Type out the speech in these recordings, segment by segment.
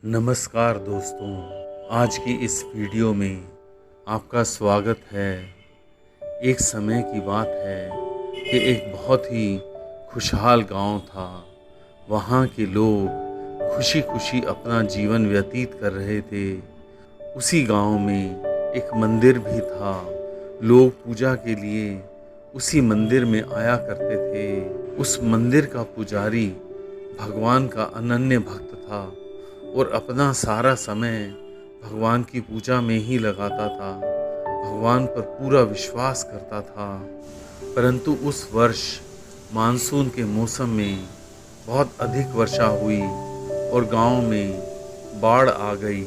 नमस्कार दोस्तों, आज की इस वीडियो में आपका स्वागत है। एक समय की बात है कि एक बहुत ही खुशहाल गांव था। वहां के लोग खुशी खुशी अपना जीवन व्यतीत कर रहे थे। उसी गांव में एक मंदिर भी था। लोग पूजा के लिए उसी मंदिर में आया करते थे। उस मंदिर का पुजारी भगवान का अनन्य भक्त था और अपना सारा समय भगवान की पूजा में ही लगाता था। भगवान पर पूरा विश्वास करता था। परंतु उस वर्ष मानसून के मौसम में बहुत अधिक वर्षा हुई और गांव में बाढ़ आ गई।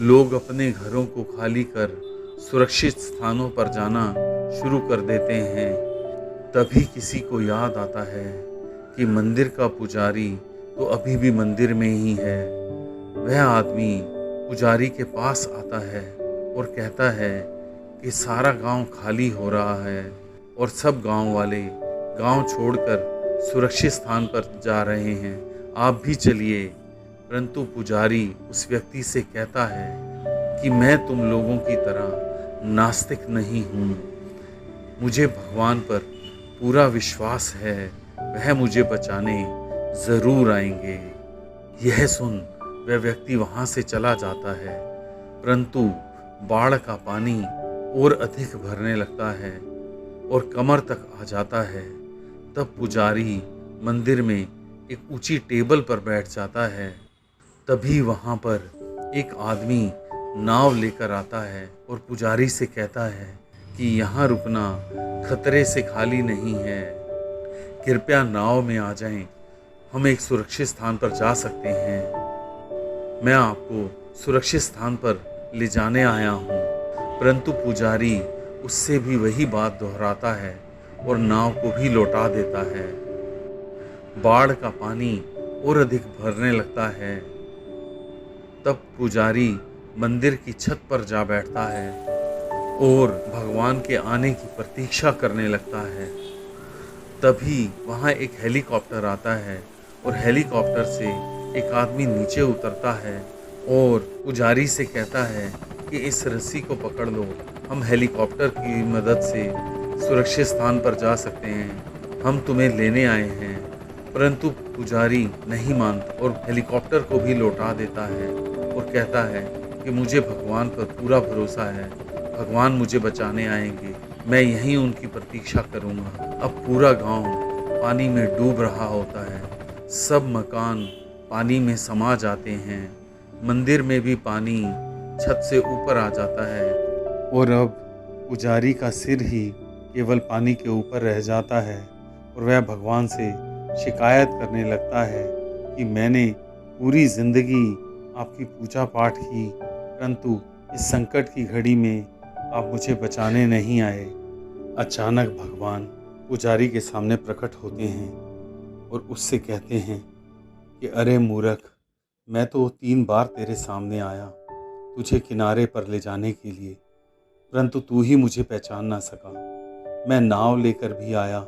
लोग अपने घरों को खाली कर सुरक्षित स्थानों पर जाना शुरू कर देते हैं। तभी किसी को याद आता है कि मंदिर का पुजारी तो अभी भी मंदिर में ही है। वह आदमी पुजारी के पास आता है और कहता है कि सारा गांव खाली हो रहा है और सब गांव वाले गांव छोड़कर सुरक्षित स्थान पर जा रहे हैं, आप भी चलिए। परंतु पुजारी उस व्यक्ति से कहता है कि मैं तुम लोगों की तरह नास्तिक नहीं हूँ। मुझे भगवान पर पूरा विश्वास है, वह मुझे बचाने ज़रूर आएंगे। यह सुन वह व्यक्ति वहाँ से चला जाता है। परंतु बाढ़ का पानी और अधिक भरने लगता है और कमर तक आ जाता है। तब पुजारी मंदिर में एक ऊंची टेबल पर बैठ जाता है। तभी वहाँ पर एक आदमी नाव लेकर आता है और पुजारी से कहता है कि यहाँ रुकना खतरे से खाली नहीं है, कृपया नाव में आ जाएं, हम एक सुरक्षित स्थान पर जा सकते हैं। मैं आपको सुरक्षित स्थान पर ले जाने आया हूँ। परंतु पुजारी उससे भी वही बात दोहराता है और नाव को भी लौटा देता है। बाढ़ का पानी और अधिक भरने लगता है। तब पुजारी मंदिर की छत पर जा बैठता है और भगवान के आने की प्रतीक्षा करने लगता है। तभी वहाँ एक हेलीकॉप्टर आता है और हेलीकॉप्टर से एक आदमी नीचे उतरता है और पुजारी से कहता है कि इस रस्सी को पकड़ लो, हम हेलीकॉप्टर की मदद से सुरक्षित स्थान पर जा सकते हैं, हम तुम्हें लेने आए हैं। परंतु पुजारी नहीं मानता और हेलीकॉप्टर को भी लौटा देता है और कहता है कि मुझे भगवान पर पूरा भरोसा है, भगवान मुझे बचाने आएंगे, मैं यहीं उनकी प्रतीक्षा करूंगा। अब पूरा गांव पानी में डूब रहा होता है। सब मकान पानी में समा जाते हैं। मंदिर में भी पानी छत से ऊपर आ जाता है और अब पुजारी का सिर ही केवल पानी के ऊपर रह जाता है और वह भगवान से शिकायत करने लगता है कि मैंने पूरी जिंदगी आपकी पूजा पाठ की, परंतु इस संकट की घड़ी में आप मुझे बचाने नहीं आए। अचानक भगवान पुजारी के सामने प्रकट होते हैं और उससे कहते हैं कि अरे मूर्ख, मैं तो 3 बार तेरे सामने आया तुझे किनारे पर ले जाने के लिए, परंतु तू ही मुझे पहचान ना सका। मैं नाव लेकर भी आया,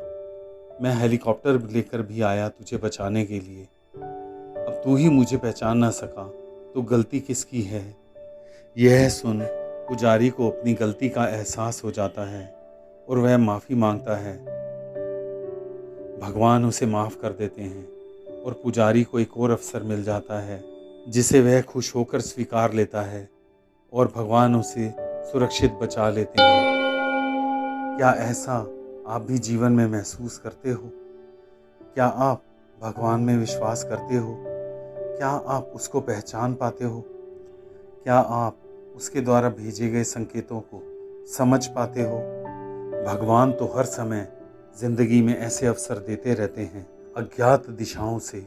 मैं हेलीकॉप्टर लेकर भी आया तुझे बचाने के लिए, अब तू ही मुझे पहचान ना सका तो गलती किसकी है। यह सुन पुजारी को अपनी गलती का एहसास हो जाता है और वह माफ़ी मांगता है। भगवान उसे माफ़ कर देते हैं और पुजारी को एक और अवसर मिल जाता है जिसे वह खुश होकर स्वीकार लेता है और भगवान उसे सुरक्षित बचा लेते हैं। क्या ऐसा आप भी जीवन में महसूस करते हो? क्या आप भगवान में विश्वास करते हो? क्या आप उसको पहचान पाते हो? क्या आप उसके द्वारा भेजे गए संकेतों को समझ पाते हो? भगवान तो हर समय जिंदगी में ऐसे अवसर देते रहते हैं। अज्ञात दिशाओं से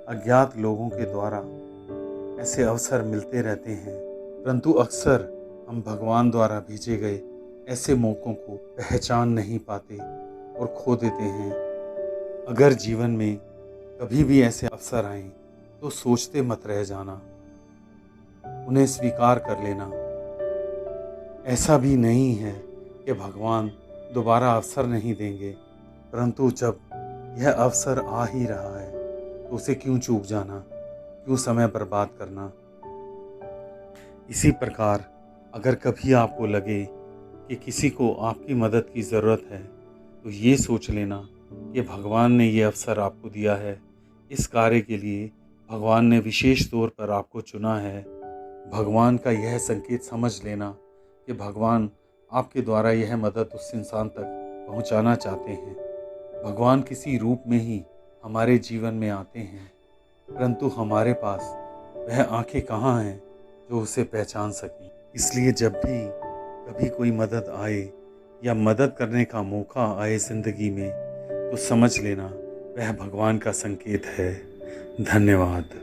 अज्ञात लोगों के द्वारा ऐसे अवसर मिलते रहते हैं, परंतु अक्सर हम भगवान द्वारा भेजे गए ऐसे मौक़ों को पहचान नहीं पाते और खो देते हैं। अगर जीवन में कभी भी ऐसे अवसर आएं तो सोचते मत रह जाना, उन्हें स्वीकार कर लेना। ऐसा भी नहीं है कि भगवान दोबारा अवसर नहीं देंगे, परंतु जब यह अवसर आ ही रहा है तो उसे क्यों चूक जाना, क्यों समय बर्बाद करना। इसी प्रकार अगर कभी आपको लगे कि किसी को आपकी मदद की ज़रूरत है तो ये सोच लेना कि भगवान ने ये अवसर आपको दिया है, इस कार्य के लिए भगवान ने विशेष तौर पर आपको चुना है। भगवान का यह संकेत समझ लेना कि भगवान आपके द्वारा यह मदद उस इंसान तक पहुंचाना चाहते हैं। भगवान किसी रूप में ही हमारे जीवन में आते हैं, परंतु हमारे पास वह आंखें कहाँ हैं जो उसे पहचान सकें। इसलिए जब भी कभी कोई मदद आए या मदद करने का मौका आए ज़िंदगी में तो समझ लेना वह भगवान का संकेत है। धन्यवाद।